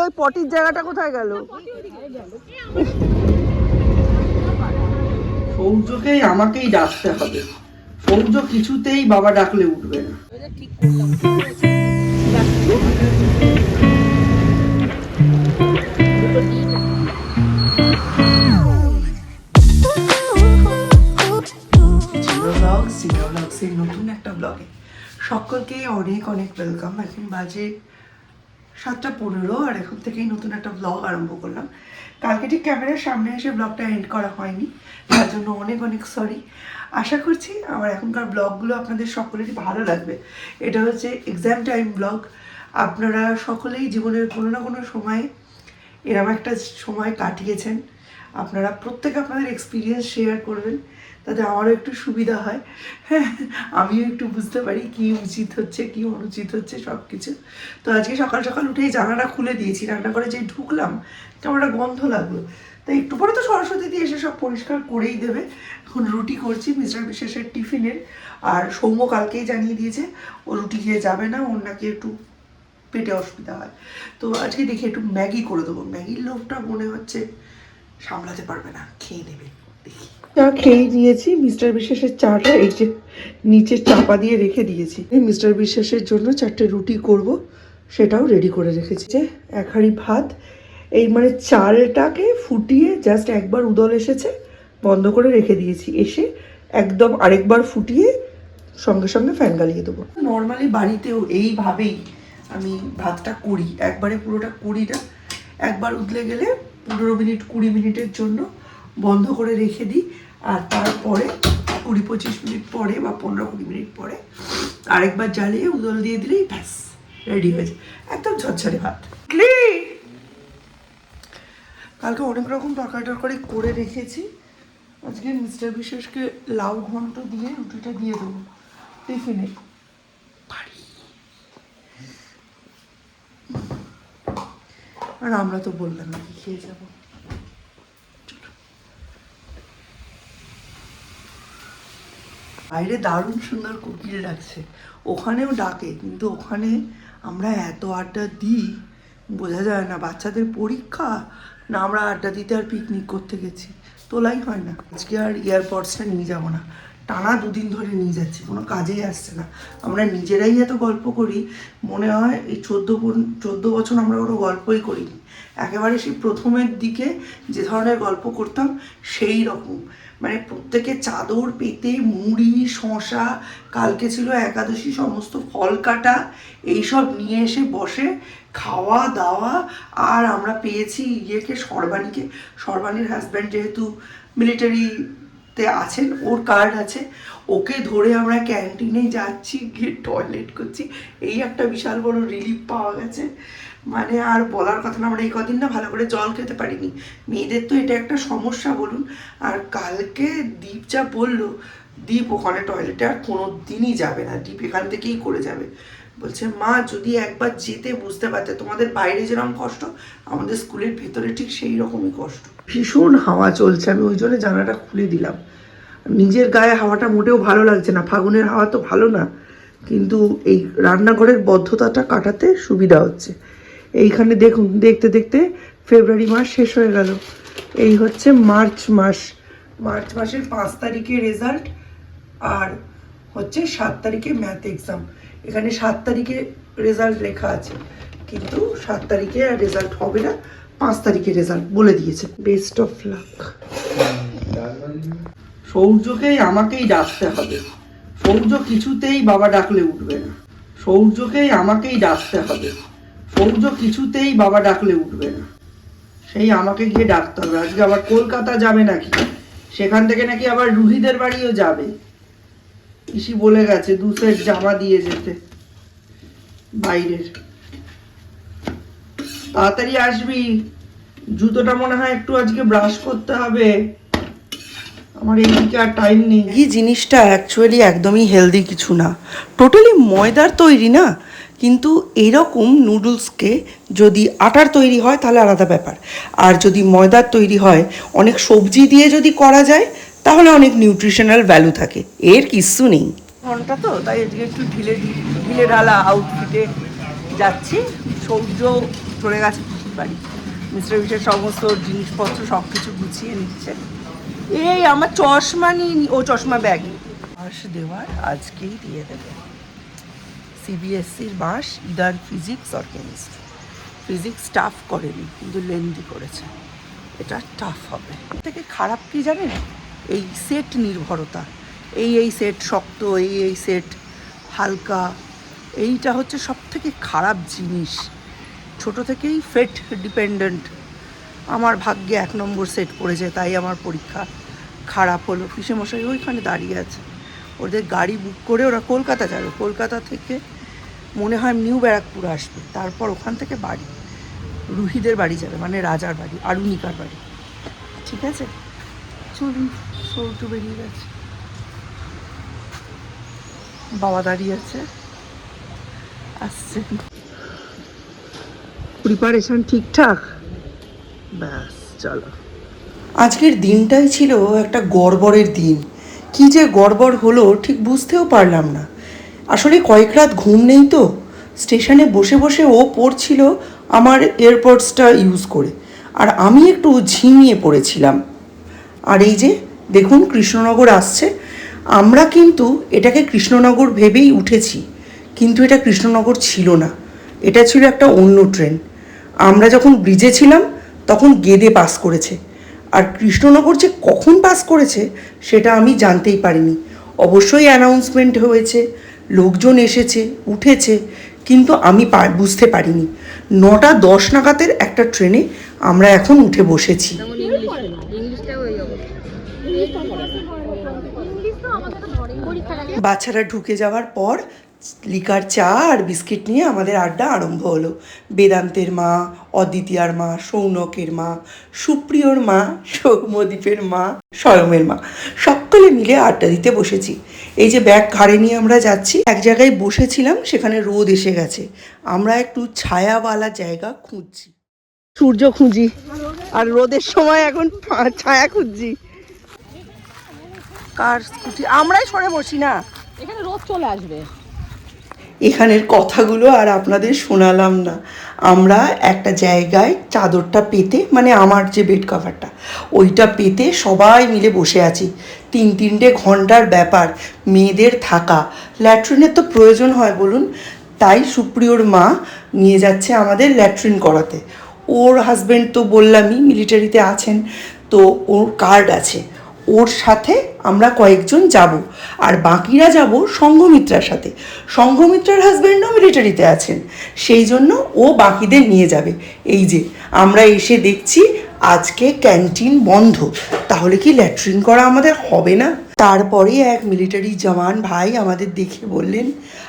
ওই পটির জায়গাটা কোথায় গেল? সৌর্যকেই আমাকেই ডাকতে হবে। সৌর্য কিছুতেই বাবা ডাকলে উঠবে না। নতুন একটা ব্লগে সকলকে অনেক অনেক ওয়েলকাম। এখন বাজে 7:15 আর এখন থেকেই নতুন একটা ব্লগ আরম্ভ করলাম। কালকে ঠিক ক্যামেরার সামনে এসে ব্লগটা এন্ড করা হয়নি, তার জন্য অনেক অনেক সরি। আশা করছি আমার এখনকার ব্লগগুলো আপনাদের সকলেরই ভালো লাগবে। এটা হচ্ছে এক্সাম টাইম ব্লগ। আপনারা সকলেই জীবনের কোনো না কোনো সময় এরকম একটা সময় কাটিয়েছেন। আপনারা প্রত্যেকে আপনাদের এক্সপিরিয়েন্স শেয়ার করবেন, তাতে আমারও একটু সুবিধা হয়। হ্যাঁ, আমিও একটু বুঝতে পারি কী উচিত হচ্ছে কী অনুচিত হচ্ছে সব কিছু। তো আজকে সকাল সকাল উঠেই জানালা খুলে দিয়েছি, রান্নাঘরে যেই ঢুকলাম কেমন একটা গন্ধ লাগলো, তাই একটু পরে তো সরস্বতী দিয়ে এসে সব পরিষ্কার করেই দেবে। এখন রুটি করছি মিস্টার বিশেষের টিফিনের। আর সৌম্য কালকেই জানিয়ে দিয়েছে ও রুটি খেয়ে যাবে না, ওর নাকি একটু পেটে অসুবিধা হয়। তো আজকে দেখি একটু ম্যাগি করে দেবো। ম্যাগির লোভটা মনে হচ্ছে সামলাতে পারবে না, খেয়ে নেবে। দেখি চা খেয়ে দিয়েছি। মিস্টার বিশেষের চাটা এই যে নিচে চাপা দিয়ে রেখে দিয়েছি। মিস্টার বিশেষের জন্য 4টে রুটি করব, সেটাও রেডি করে রেখেছি। যে 1 হাঁড়ি ভাত, এই মানে চালটাকে ফুটিয়ে জাস্ট একবার উদল এসেছে বন্ধ করে রেখে দিয়েছি, এসে একদম আরেকবার ফুটিয়ে সঙ্গে সঙ্গে ফ্যান গালিয়ে দেবো। নর্মালি বাড়িতেও এইভাবেই আমি ভাতটা করি, একবারে পুরোটা করি না। একবার উতলে গেলে 15 মিনিট 20 মিনিটের জন্য বন্ধ করে রেখে দিই, আর তারপরে 20-25 মিনিট পরে বা 15-20 মিনিট পরে আরেকবার জ্বালিয়ে উদল দিয়ে দিলেই ব্যাস রেডি হয়ে যায়, একদম ঝরঝরে ভাত। কালকে অনেক রকম তরকারি করে রেখেছি। আজকে মিস্টার বিশেষকে লাউ ঘন্ট দিয়ে রুটিটা দিয়ে দেবো টিফিনে। আর আমরা তো বললাম নাকি খেয়ে যাবো। বাইরে দারুণ সুন্দর কোকিল ডাকছে, ওখানেও ডাকে, কিন্তু ওখানে আমরা এত আড্ডা দিই বোঝা যায় না। বাচ্চাদের পরীক্ষা না আমরা আড্ডা দিতে আর পিকনিক করতে গেছি, তোলাই হয় না। আজকে আর এয়ারপডসটা নিয়ে যাবো না, টানা 2 দিন ধরে নিয়ে যাচ্ছি, কোনো কাজেই আসছে না। আমরা নিজেরাই এত গল্প করি, মনে হয় এই 14 বছর আমরা কোনো গল্পই করিনি। একেবারে সেই প্রথমের দিকে যে ধরনের গল্প করতাম সেই রকম, মানে প্রত্যেকে চাদর পেতে মুড়ি শশা, কালকে ছিল একাদশী, সমস্ত ফল কাটা এইসব নিয়ে এসে বসে খাওয়া দাওয়া। আর আমরা পেয়েছি সর্বাণীর হাজব্যান্ড যেহেতু মিলিটারিতে আছেন, ওর কার্ড আছে, ওকে ধরে আমরা ক্যান্টিনে যাচ্ছি, গিয়ে টয়লেট করছি। এই একটা বিশাল বড় রিলিফ পাওয়া গেছে, মানে আর বলার কথা না। আমরা এই কদিন না ভালো করে জল খেতে পারিনি, মেয়েদের তো এটা একটা সমস্যা বলুন। আর কালকে দীপ যা বললো, দীপ ওখানে টয়লেটে আর কোনো দিনই যাবে না, দীপ এখান থেকেই করে যাবে। বলছে মা যদি একবার যেতে বুঝতে পারতে, তোমাদের বাইরে যেরকম কষ্ট আমাদের স্কুলের ভেতরে ঠিক সেই রকমই কষ্ট। ভীষণ হাওয়া চলছে, আমি ওই জন্য জানালাটা খুলে দিলাম। নিজের গায়ে হাওয়াটা মোটেও ভালো লাগছে না, ফাগুনের হাওয়া তো ভালো না, কিন্তু এই রান্নাঘরের বদ্ধতাটা কাটাতে সুবিধা হচ্ছে। এইখানে দেখুন, দেখতে দেখতে ফেব্রুয়ারি মাস শেষ হয়ে গেল। এই হচ্ছে মার্চ মাসের 5 তারিখে রেজাল্ট, আর হচ্ছে 7 তারিখে ম্যাথ এক্সাম। এখানে 7 তারিখে রেজাল্ট লেখা আছে, কিন্তু 7 তারিখে আর রেজাল্ট হবে না, 5 তারিখে রেজাল্ট বলে দিয়েছে। Best of luck. সৌর্যকেই আমাকেই ডাকতে হবে। সৌর্য কিছুতেই বাবা ডাকলে উঠবে না। সৌর্যকেই আমাকেই ডাকতে হবে। সৌর্য কিছুতেই বাবা ডাকলে উঠবে না, সেই আমাকে গিয়ে ডাকতে হবে। আজকে আবার কলকাতা যাবে নাকি, সেখান থেকে নাকি আবার রুহিদের বাড়িও যাবে। পিসি বলে গেছে 2 সেট জামা দিয়ে যেতে বাইরের। তাড়াতাড়ি আসবি, জুতোটা মনে হয় একটু আজকে ব্রাশ করতে হবে, আমার এইদিকে আর টাইম নেই। এই জিনিসটা অ্যাকচুয়ালি একদমই হেলদি কিছু না, টোটালি ময়দার তৈরি না, কিন্তু এইরকম নুডলসকে যদি আটার তৈরি হয় তাহলে আলাদা ব্যাপার, আর যদি ময়দার তৈরি হয় অনেক সবজি দিয়ে যদি করা যায় তাহলে অনেক নিউট্রিশনাল ভ্যালু থাকে, এর কিচ্ছু নেই। ঘন্টা তো তাই আজকে একটু ঢিলে ঢালা আউটফিটে যাচ্ছি। সৌর্য চলে গেছে বাড়ি। মিস্টার বিশের সমস্ত জিনিসপত্র সব কিছু গুছিয়ে নিচ্ছে। এই আমার চশমা নিয়ে ও চশমা ব্যাগ বাঁশ দেওয়ার আজকেই দিয়ে দেবে। সিবিএসসির বাঁশ either physics or chemistry. Physics tough করেনি কিন্তু লেন্দি করেছে, এটা টাফ হবে। থেকে খারাপ কি জানেন, এই সেট নির্ভরতা। এই সেট শক্ত, এই সেট হালকা, এইটা হচ্ছে সব থেকে খারাপ জিনিস। ছোট থেকেই ফেট ডিপেন্ডেন্ট। আমার ভাগ্যে 1 নম্বর সেট পড়েছে, তাই আমার পরীক্ষা খারাপ হলো। পিসেমশাই ওইখানে দাঁড়িয়ে আছে, ওদের গাড়ি বুক করে ওরা কলকাতা যাবে। কলকাতা থেকে মনে হয় নিউ ব্যারাকপুর আসবে, তারপর ওখান থেকে বাড়ি, রুহিদের বাড়ি যাবে, মানে রাজার বাড়ি, আরুণিকার বাড়ি। ঠিক আছে, চলুন। সৌটু বেরিয়ে গেছে, বাবা দাঁড়িয়ে আছে, আসছে। প্রিপারেশন ঠিকঠাক? ব্যাস চলো। আজকের দিনটাই ছিল একটা গড়বড়ের দিন। কি যে গড়বড় হলো ঠিক বুঝতেও পারলাম না। আসলে কয়েক রাত ঘুম নেই তো। স্টেশনে বসে বসে ও পড়ছিল আমার এয়ারপডসটা ইউজ করে, আর আমি একটু ঝিমিয়ে পড়েছিলাম। আর এই যে দেখুন কৃষ্ণনগর আসছে। আমরা কিন্তু এটাকে কৃষ্ণনগর ভেবেই উঠেছি, কিন্তু এটা কৃষ্ণনগর ছিল না, এটা ছিল একটা অন্য ট্রেন। আমরা যখন ব্রিজে ছিলাম তখন গেদে পাস করেছে, আর কৃষ্ণনগর যে কখন পাস করেছে সেটা আমি জানতেই পারিনি। অবশ্যই অ্যানাউন্সমেন্ট হয়েছে, লোকজন এসেছে, উঠেছে, কিন্তু আমি বুঝতে পারিনি। 9:10 নাগাদের একটা ট্রেনে আমরা এখন উঠে বসেছি। বাচ্চারা ঢুকে যাওয়ার পর লিকার চা আর বিস্কিট নিয়ে আমাদের আড্ডা আরম্ভ হলো। বেদান্তের মা, অদ্বিতীয়ার মা, সৌনকের মা, সুপ্রিয়র মা, সৌম্যদীপের মা, স্বয়মের মা, সকলে মিলে আড্ডা দিতে বসেছি। এই যে ব্যাগ ঘাড়ে নিয়ে আমরা যাচ্ছি, এক জায়গায় বসেছিলাম, সেখানে রোদ এসে গেছে। আমরা একটু ছায়াওয়ালা জায়গা খুঁজছি, সূর্য খুঁজি, আর রোদের সময় এখন ছায়া খুঁজছি। কার স্কুটি, আমরাই সরে বসি না, এখানে রোদ চলে আসবে। এখানের কথাগুলো আর আপনাদের শোনালাম না। আমরা একটা জায়গায় চাদরটা পেতে, মানে আমার যে বেড কভারটা ওইটা পেতে সবাই মিলে বসে আছি। 3-3টে ঘন্টার ব্যাপার মেয়েদের থাকা। ল্যাট্রিনের তো প্রয়োজন হয় বলুন, তাই সুপ্রিয়র মা নিয়ে যাচ্ছে আমাদের ল্যাট্রিন করাতে। ওর হাজব্যান্ড তো বললামই মিলিটারিতে আছেন, তো ওর কার্ড আছে, ওর সাথে আমরা কয়েকজন যাব, আর বাকিরা যাব সংঘমিত্রার সাথে। সংঘমিত্রার হাজব্যান্ডও মিলিটারিতে আছেন, সেই জন্য ও বাকিদের নিয়ে যাবে। এই যে আমরা এসে দেখছি আজকে ক্যান্টিন বন্ধ, তাহলে কি ল্যাট্রিন করা আমাদের হবে না? তারপরে এক মিলিটারি জওয়ান ভাই আমাদের দেখে বললেন,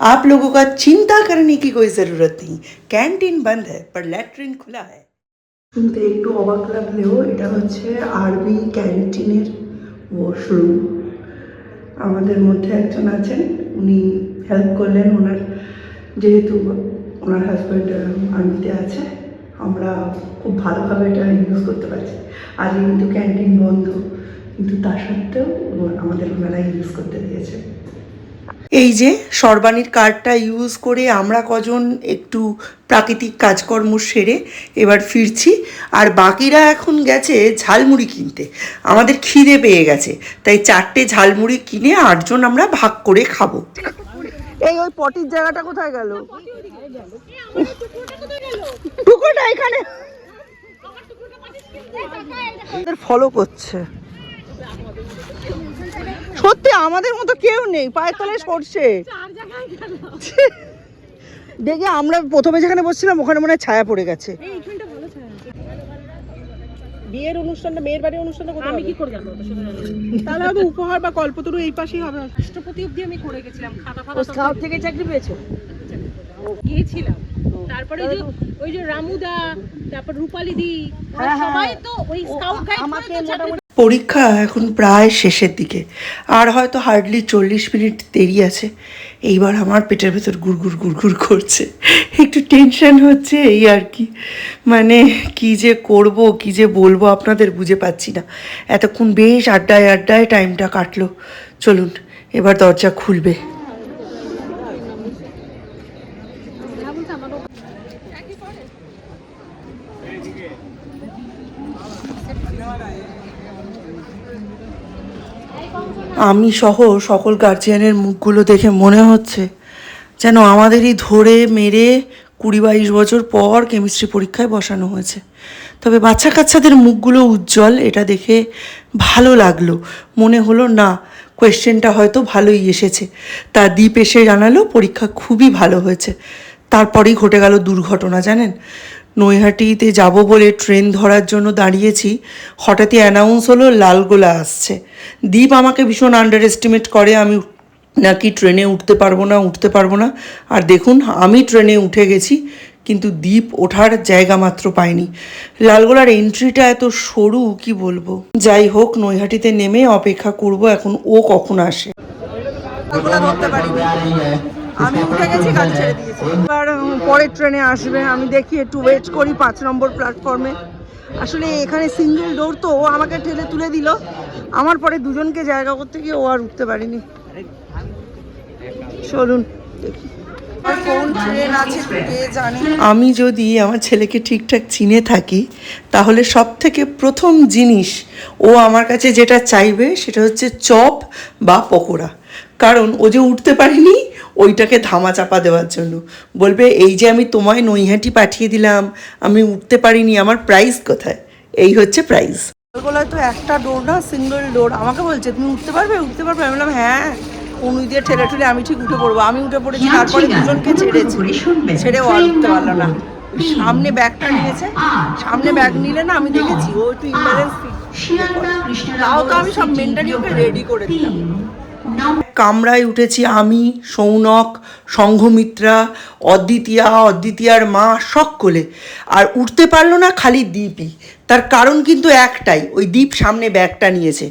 आप लोगों का चिंता करने की कोई ज़रूरत नहीं, कैंटीन बंद है पर लैट्रिन खुला है। শুনতে একটু অবাক লাগলেও এটা হচ্ছে আর্মি ক্যান্টিনের ওয়াশরুম। আমাদের মধ্যে একজন আছেন, উনি হেল্প করলেন। ওনার যেহেতু ওনার হাজব্যান্ড আর্মিতে আছে, আমরা খুব ভালোভাবে এটা ইউজ করতে পারছি। আজকে কিন্তু ক্যান্টিন বন্ধ, কিন্তু তা সত্ত্বেও আমাদের ওনারা ইউজ করতে দিয়েছে। এই যে সর্বাণীর কার্ডটা ইউজ করে আমরা কজন একটু প্রাকৃতিক কাজকর্ম সেরে এবার ফিরছি, আর বাকিরা এখন গেছে ঝালমুড়ি কিনতে। আমাদের খিদে পেয়ে গেছে, তাই 4টে ঝালমুড়ি কিনে 8 জন আমরা ভাগ করে খাবো। এই ওই পটির জায়গাটা কোথায় গেল? টুকরোটা এখানে ফলো করছে। সত্যি আমাদের মতো কেউ নেই, পায়ের তলায় সরষে দেখে আমরা প্রথমে যেখানে বসছিলাম ওখানে মনে হয় ছায়া পড়ে গেছে। বিয়ের অনুষ্ঠানটা, মেয়ের বাড়ির অনুষ্ঠানটা কোথায়? আমি কি করে জানবো? তাহলে হয়তো উপহার বা কল্পতরু এই পাশেই হবে। রাষ্ট্রপতি অবধি আমি করে গেছিলাম, খাতা ফাতা স্কাউট থেকে চাকরি পেয়েছো? গিয়েছিলাম। তারপরে ওই যে রামুদা, তারপর রূপালী দি, সবাই তো ওই স্কাউট গাইড করে। পরীক্ষা এখন প্রায় শেষের দিকে, আর হয়তো হার্ডলি 40 মিনিট দেরি আছে। এইবার আমার পেটের ভেতর গুড়গুড় গুড়গুড় করছে, একটু টেনশন হচ্ছে, এই আর কি। মানে কি যে করব, কি যে বলবো আপনাদের বুঝে পাচ্ছি না। এতক্ষণ বেশ আড্ডায় আড্ডায় টাইমটা কাটলো। চলুন এবার দরজা খুলবে। আমি সহ সকল গার্জিয়ানের মুখগুলো দেখে মনে হচ্ছে যেন আমাদেরই ধরে মেরে 20-22 বছর পর কেমিস্ট্রি পরীক্ষায় বসানো হয়েছে। তবে বাচ্চা কাচ্চাদের মুখগুলো উজ্জ্বল, এটা দেখে ভালো লাগলো। মনে হলো না, কোয়েশ্চেনটা হয়তো ভালোই এসেছে। তা দীপ এসে জানালো পরীক্ষা খুবই ভালো হয়েছে। তারপরেই ঘটে গেল দুর্ঘটনা, জানেন। নৈহাটিতে যাব বলে ট্রেন ধরার জন্য দাঁড়িয়েছি, হঠাৎই অ্যানাউন্স হলো লালগোলা আসছে। দীপ আমাকে ভীষণ আন্ডার এস্টিমেট করে, আমি নাকি ট্রেনে উঠতে পারবো না। আর দেখুন, আমি ট্রেনে উঠে গেছি, কিন্তু দীপ ওঠার জায়গা মাত্র পায়নি। লালগোলার এন্ট্রিটা এত সরু, কি বলবো। যাই হোক, নৈহাটিতে নেমে অপেক্ষা করব এখন ও কখন আসে। আমি উঠে গেছি, গাড়ি ছেড়ে দিয়েছি। এবার পরের ট্রেনে আসবে, আমি দেখি একটু ওয়েট করি 5 নম্বর প্ল্যাটফর্মে। আসলে এখানে সিঙ্গেল ডোর তো, ও আমাকে ঠেলে তুলে দিল। আমার পরে দুজনকে জায়গা করতে গিয়ে ও আর উঠতে পারিনি। চলুন দেখি কোন ট্রেন আছে, কে জানে। আমি যদি আমার ছেলেকে ঠিকঠাক চিনে থাকি, তাহলে সব থেকে প্রথম জিনিস ও আমার কাছে যেটা চাইবে সেটা হচ্ছে চপ বা পকোড়া। কারণ ও যে উঠতে পারিনি, ওইটাকে ধামাচাপা দেওয়ার জন্য বলবে, এই যে আমি তোমায় নৈহাটি পাঠিয়ে দিলাম, আমি উঠতে পারিনি, আমার প্রাইজ কোথায়? এই হচ্ছে প্রাইজ। লালগোলায় তো একটা ডোর না, সিঙ্গেল ডোর। আমাকে বলছে তুমি উঠতে পারবে? আমি বললাম হ্যাঁ। অনু দিয়ে ঠেলে ঠেলে আমি ঠিক উঠে পড়বো। আমি উঠে পড়েছি, তারপরে দুজনকে ছেড়ে ও আর উঠতে পারলো না। সামনে ব্যাগটা নিয়েছে, সামনে ব্যাগ নিলে না, আমি দেখেছি ও একটু ইমব্যালেন্স তাও তো আমি সব মেন্টালি ওকে রেডি করে দিলাম। কামরায় উঠেছি আমি, সৌনক, সংঘমিত্রা, অদ্বিতীয়ার মা সকলে। আর উঠতে পারলো না খালি দীপই। তার কারণ কিন্তু একটাই, ওই দীপ সামনে ব্যাগটা নিয়েছে।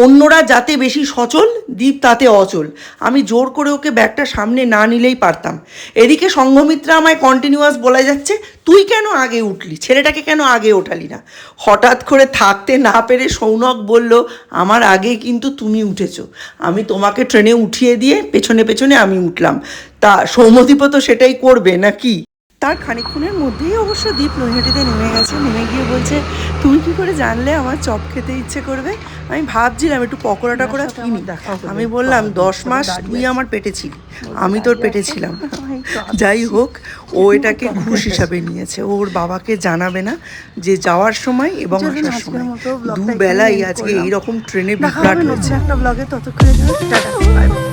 অন্যরা যাতে বেশি সচল, দীপ তাতে অচল। আমি জোর করে ওকে ব্যাগটা সামনে না নিলেই পারতাম। এদিকে সংঘমিত্রা আমায় কন্টিনিউয়াস বলে যাচ্ছে, তুই কেন আগে উঠলি, ছেলেটাকে কেন আগে ওঠালি না? হঠাৎ করে থাকতে না পেরে সৌনক বলল, আমার আগে কিন্তু তুমি উঠেছো, আমি তোমাকে ট্রেনে উঠিয়ে দিয়ে পেছনে পেছনে আমি উঠলাম। তা সৌমদীপ তো সেটাই করবে নাকি? তার খানিকক্ষণের মধ্যেই অবশ্য দীপ নৈহাটিতে নেমে গেছে। নেমে গিয়ে বলছে, তুমি কি করে জানলে আমার চপ খেতে ইচ্ছে করবে? আমি ভাবছিলাম একটু পকোড়া টকোড়া কিনি। আমি বললাম 10 মাস তুই আমার পেটে ছিলি, আমি তোর পেটে ছিলাম। যাই হোক, ও এটাকে ঘুষ হিসাবে নিয়েছে। ওর বাবাকে জানাবে না যে যাওয়ার সময় এবং আসার সময় দুবেলাই আজকে এইরকম ট্রেনে বিভ্রাট হচ্ছে। একটা ব্লগে ততক্ষণের জন্য টাটা।